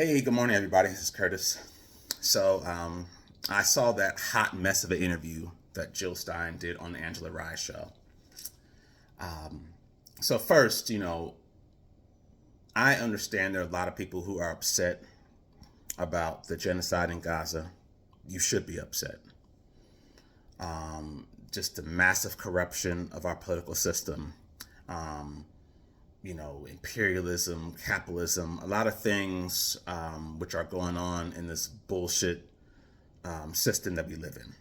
Hey, good morning, everybody. This is Curtis. I saw that hot mess of an interview that Jill Stein did on the Angela Rye show. So first, I understand there are a lot of people who are upset about the genocide in Gaza. You should be upset. Just the massive corruption of our political system. Um, Imperialism, capitalism, a lot of things which are going on in this bullshit system that we live in.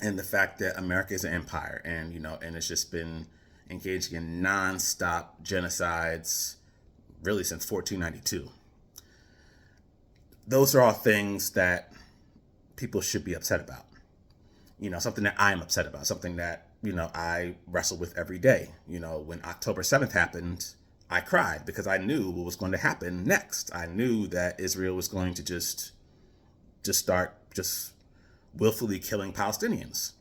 And the fact that America is an empire and it's just been engaging in nonstop genocides really since 1492. Those are all things that people should be upset about. Something that I'm upset about, something that I wrestle with every day. When October 7th happened, I cried because I knew what was going to happen next. I knew that Israel was going to just start willfully killing Palestinians.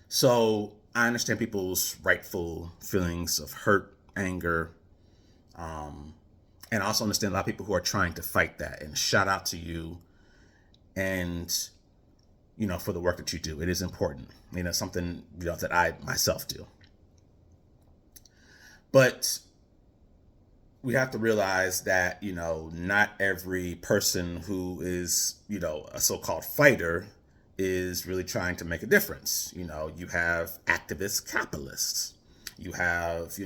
So I understand people's rightful feelings of hurt, anger, and I also understand a lot of people who are trying to fight that. And shout out to you, and for the work that you do. It is important. Something that I myself do. But we have to realize that not every person who is a so-called fighter is really trying to make a difference. You have activist capitalists. You have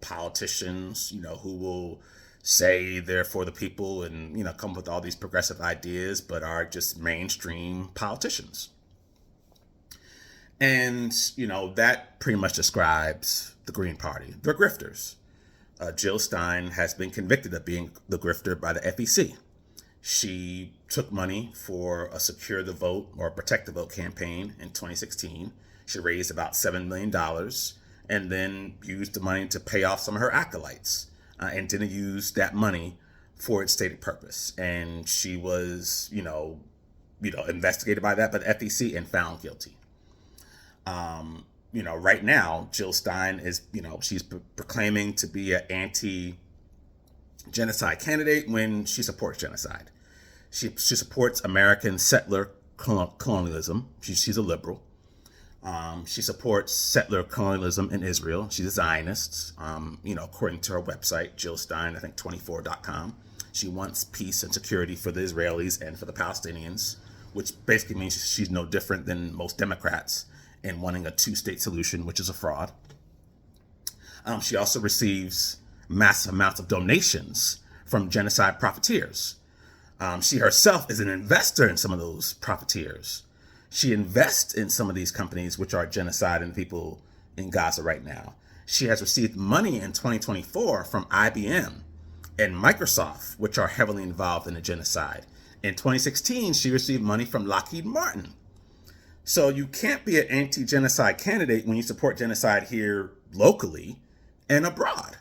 politicians who will say they're for the people and come up with all these progressive ideas, but are just mainstream politicians. And that pretty much describes the Green Party. They're grifters. Jill Stein has been convicted of being the grifter by the FEC. She took money for a Secure the Vote or Protect the Vote campaign in 2016. She raised about $7 million and then used the money to pay off some of her acolytes and didn't use that money for its stated purpose. And she was, investigated by the FEC and found guilty. Right now, Jill Stein is, she's proclaiming to be an anti-genocide candidate when she supports genocide. She supports American settler colonialism. She's a liberal. She supports settler colonialism in Israel. She's a Zionist. According to her website, Jill Stein, I think 24.com. She wants peace and security for the Israelis and for the Palestinians, which basically means she's no different than most Democrats in wanting a two-state solution, which is a fraud. She also receives massive amounts of donations from genocide profiteers. She herself is an investor in some of those profiteers. She invests in some of these companies which are genociding people in Gaza right now. She has received money in 2024 from IBM and Microsoft, which are heavily involved in the genocide. In 2016, she received money from Lockheed Martin. So you can't be an anti-genocide candidate when you support genocide here locally and abroad.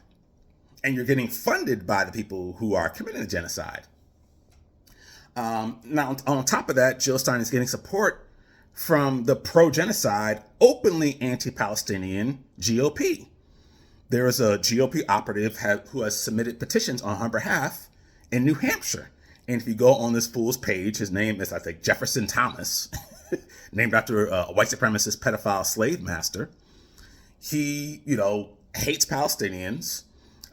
And you're getting funded by the people who are committing the genocide. Now, on top of that, Jill Stein is getting support from the pro-genocide, openly anti-Palestinian GOP. There is a GOP operative who has submitted petitions on her behalf in New Hampshire. And if you go on this fool's page, his name is, I think, Jefferson Thomas, named after a white supremacist pedophile slave master. He, hates Palestinians,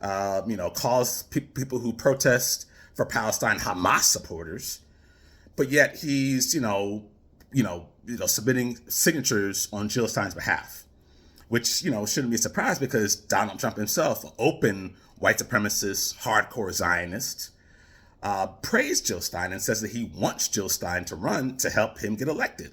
calls people who protest for Palestine Hamas supporters, but yet he's, submitting signatures on Jill Stein's behalf, which, shouldn't be a surprise because Donald Trump himself, an open white supremacist, hardcore Zionist, praised Jill Stein and says that he wants Jill Stein to run to help him get elected.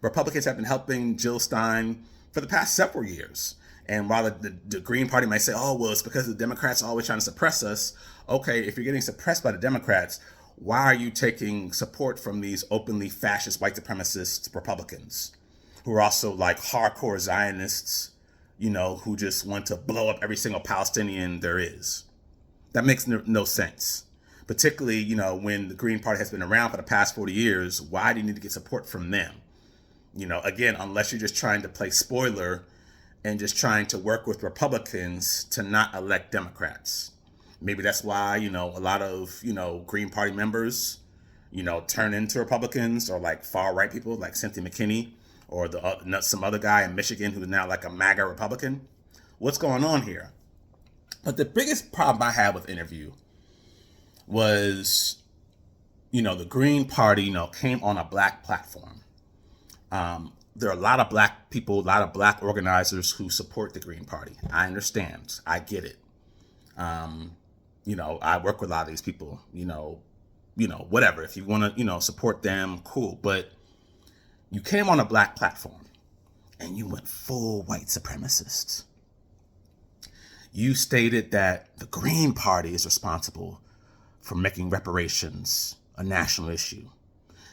Republicans have been helping Jill Stein for the past several years. And while the Green Party might say, oh, well, it's because the Democrats are always trying to suppress us. Okay, if you're getting suppressed by the Democrats, why are you taking support from these openly fascist white supremacist Republicans who are also like hardcore Zionists, who just want to blow up every single Palestinian there is? That makes no sense. Particularly, when the Green Party has been around for the past 40 years, why do you need to get support from them? Again, unless you're just trying to play spoiler and just trying to work with Republicans to not elect Democrats. Maybe that's why, a lot of, Green Party members, turn into Republicans, or like far right people like Cynthia McKinney, or some other guy in Michigan who's now like a MAGA Republican. What's going on here? But the biggest problem I had with the interview was, the Green Party, came on a black platform. There are a lot of black people, a lot of black organizers who support the Green Party. I understand. I get it. I work with a lot of these people, whatever. If you want to, support them, cool. But you came on a black platform and you went full white supremacist. You stated that the Green Party is responsible for making reparations a national issue,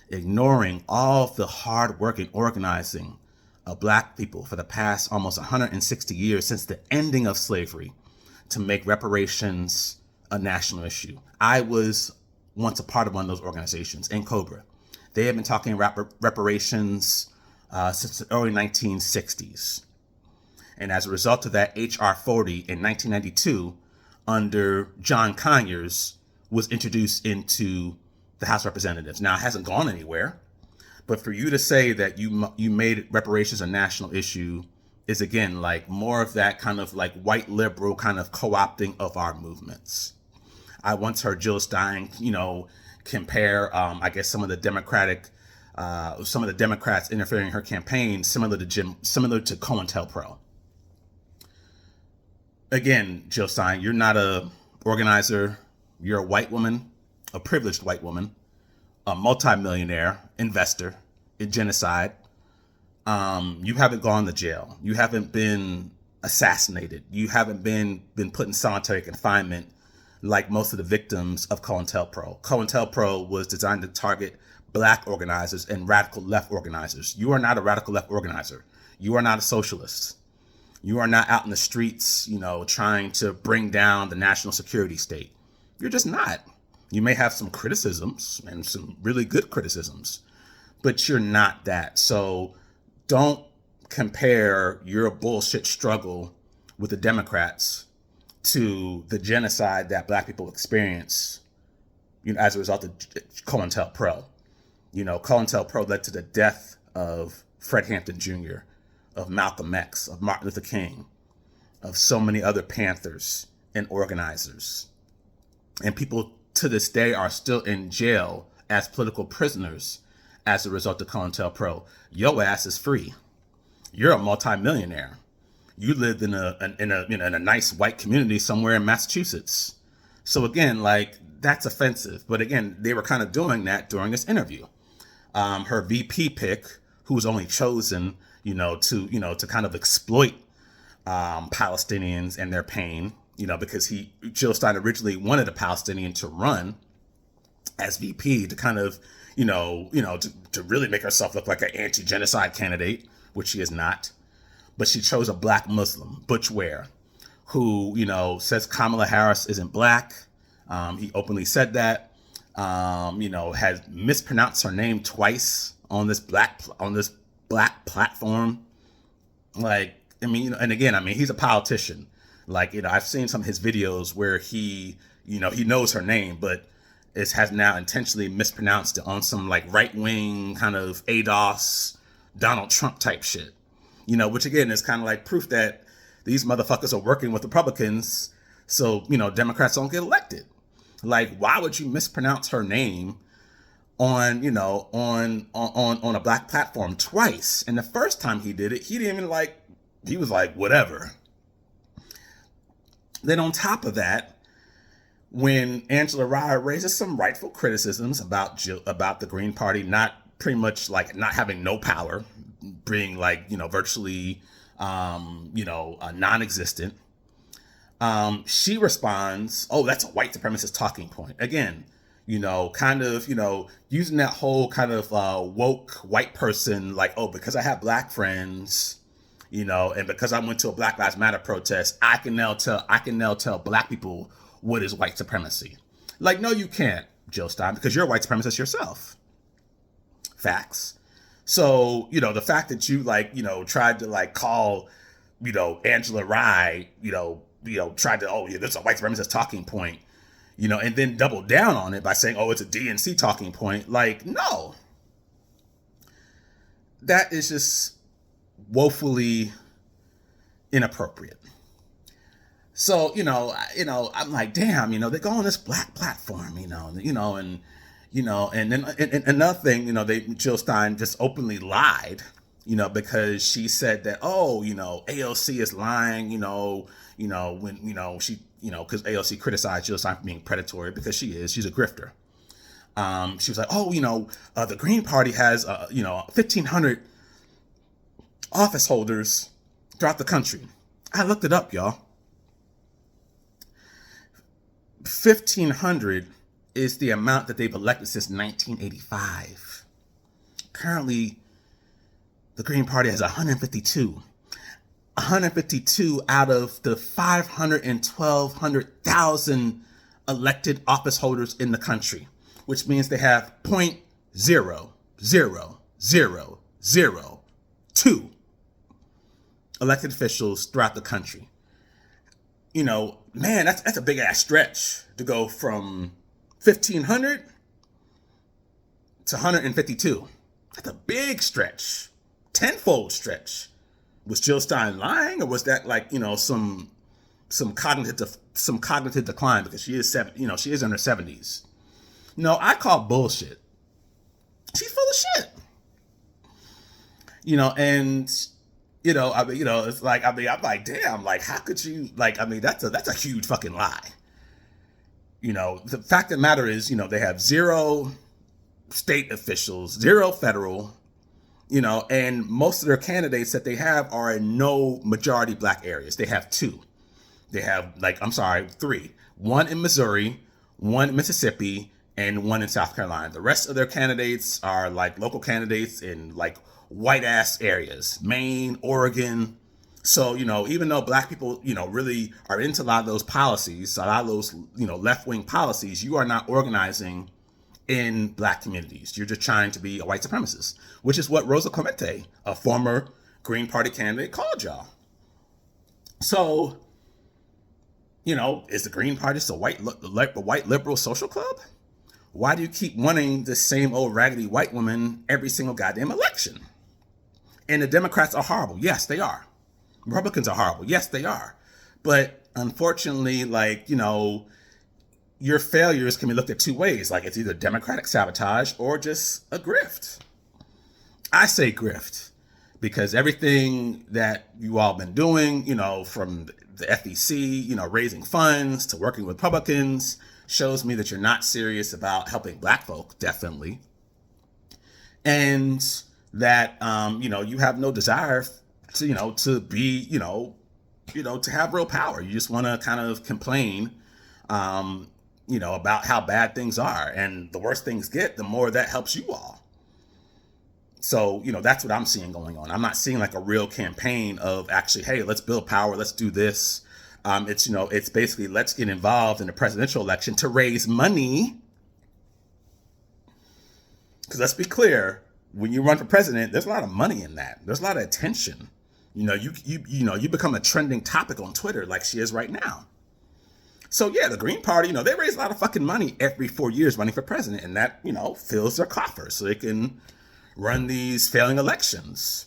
ignoring all of the hard work and organizing of black people for the past almost 160 years since the ending of slavery to make reparations a national issue. I was once a part of one of those organizations, in Cobra. They have been talking reparations since the early 1960s. And as a result of that, H.R. 40 in 1992, under John Conyers, was introduced into the House of Representatives. Now, it hasn't gone anywhere, but for you to say that you made reparations a national issue is, again, like more of that kind of like white liberal kind of co-opting of our movements. I once heard Jill Stein, compare, I guess, some of the Democrats interfering in her campaign, similar to COINTELPRO. Again, Jill Stein, you're not a organizer. You're a white woman, a privileged white woman, a multimillionaire investor in genocide. You haven't gone to jail. You haven't been assassinated. You haven't been put in solitary confinement like most of the victims of COINTELPRO. COINTELPRO was designed to target black organizers and radical left organizers. You are not a radical left organizer. You are not a socialist. You are not out in the streets, trying to bring down the national security state. You're just not. You may have some criticisms and some really good criticisms, but you're not that. So don't compare your bullshit struggle with the Democrats to the genocide that black people experience, as a result of COINTELPRO. COINTELPRO led to the death of Fred Hampton Jr., of Malcolm X, of Martin Luther King, of so many other Panthers and organizers. And people to this day are still in jail as political prisoners as a result of COINTELPRO. Your ass is free. You're a multimillionaire. You lived in a nice white community somewhere in Massachusetts. So again, like, that's offensive. But again, they were kind of doing that during this interview. Her VP pick, who was only chosen, to kind of exploit Palestinians and their pain, because Jill Stein originally wanted a Palestinian to run as VP to kind of, to really make herself look like an anti-genocide candidate, which she is not. But she chose a black Muslim, Butch Ware, who, says Kamala Harris isn't black. He openly said that, has mispronounced her name twice on this black platform. Like, and again, he's a politician. Like, I've seen some of his videos where he knows her name, but has now intentionally mispronounced it on some like right-wing kind of ADOS, Donald Trump type shit. Which again is kind of like proof that these motherfuckers are working with Republicans, so, Democrats don't get elected. Like, why would you mispronounce her name on a black platform twice? And the first time he did it, he didn't even he was like, whatever. Then on top of that, when Angela Rye raises some rightful criticisms about the Green Party not having no power, being virtually, non-existent, she responds, oh, that's a white supremacist talking point. Again, kind of, using that whole kind of woke white person, like, oh, because I have black friends, and because I went to a Black Lives Matter protest, I can now tell black people what is white supremacy. Like, no, you can't, Jill Stein, because you're a white supremacist yourself. Facts. So, the fact that you tried to call, Angela Rye, tried to, oh, yeah, that's a white supremacist talking point. and then double down on it by saying, oh, it's a DNC talking point. Like, no. That is just woefully inappropriate. So, I'm like, damn, they go on this black platform, and then another thing, Jill Stein just openly lied, because she said that, oh, AOC is lying, when, she, because AOC criticized Jill Stein for being predatory, because she's a grifter. She was like, oh, the Green Party has, 1,500 office holders throughout the country. I looked it up, y'all. 1,500 is the amount that they've elected since 1985. Currently, the Green Party has 152. 152 out of the 1,200,000 elected office holders in the country, which means they have 0.00002 elected officials throughout the country. Man, that's a big ass stretch to go from 1,500 to 152. That's a big stretch, tenfold stretch. Was Jill Stein lying, or was that like some cognitive decline because she is she is in her 70s? No, I call bullshit. She's full of shit. And it's like, I'm like, damn, like, how could you, like, that's a huge fucking lie. The fact of the matter is, they have 0 state officials, 0 federal, and most of their candidates that they have are in no majority black areas. They have 2. They have 3. 1 in Missouri, 1 in Mississippi, and 1 in South Carolina. The rest of their candidates are like local candidates in like white ass areas, Maine, Oregon. So, even though black people, really are into a lot of those policies, a lot of those, left-wing policies, you are not organizing in black communities. You're just trying to be a white supremacist, which is what Rosa Clemente, a former Green Party candidate, called y'all. So, is the Green Party just a white liberal social club? Why do you keep wanting the same old raggedy white woman every single goddamn election? And the Democrats are horrible. Yes, they are. Republicans are horrible. Yes, they are. But unfortunately, your failures can be looked at 2 ways. Like, it's either democratic sabotage or just a grift. I say grift because everything that you all been doing, from the FEC, raising funds to working with Republicans, shows me that you're not serious about helping black folk, definitely. And that, you have no desire to be, to have real power. You just want to kind of complain, about how bad things are. And the worse things get, the more that helps you all. So, that's what I'm seeing going on. I'm not seeing like a real campaign of actually, hey, let's build power. Let's do this. It's basically, let's get involved in the presidential election to raise money. Because let's be clear, when you run for president, there's a lot of money in that. There's a lot of attention. You become a trending topic on Twitter like she is right now. So yeah, the Green Party, they raise a lot of fucking money every 4 years running for president, and that, fills their coffers so they can run these failing elections.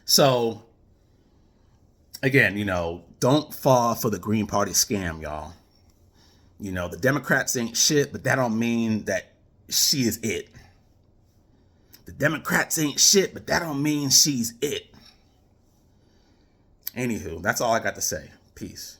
So again, don't fall for the Green Party scam, y'all. The Democrats ain't shit, but that don't mean that she is it. The Democrats ain't shit, but that don't mean she's it. Anywho, that's all I got to say. Peace.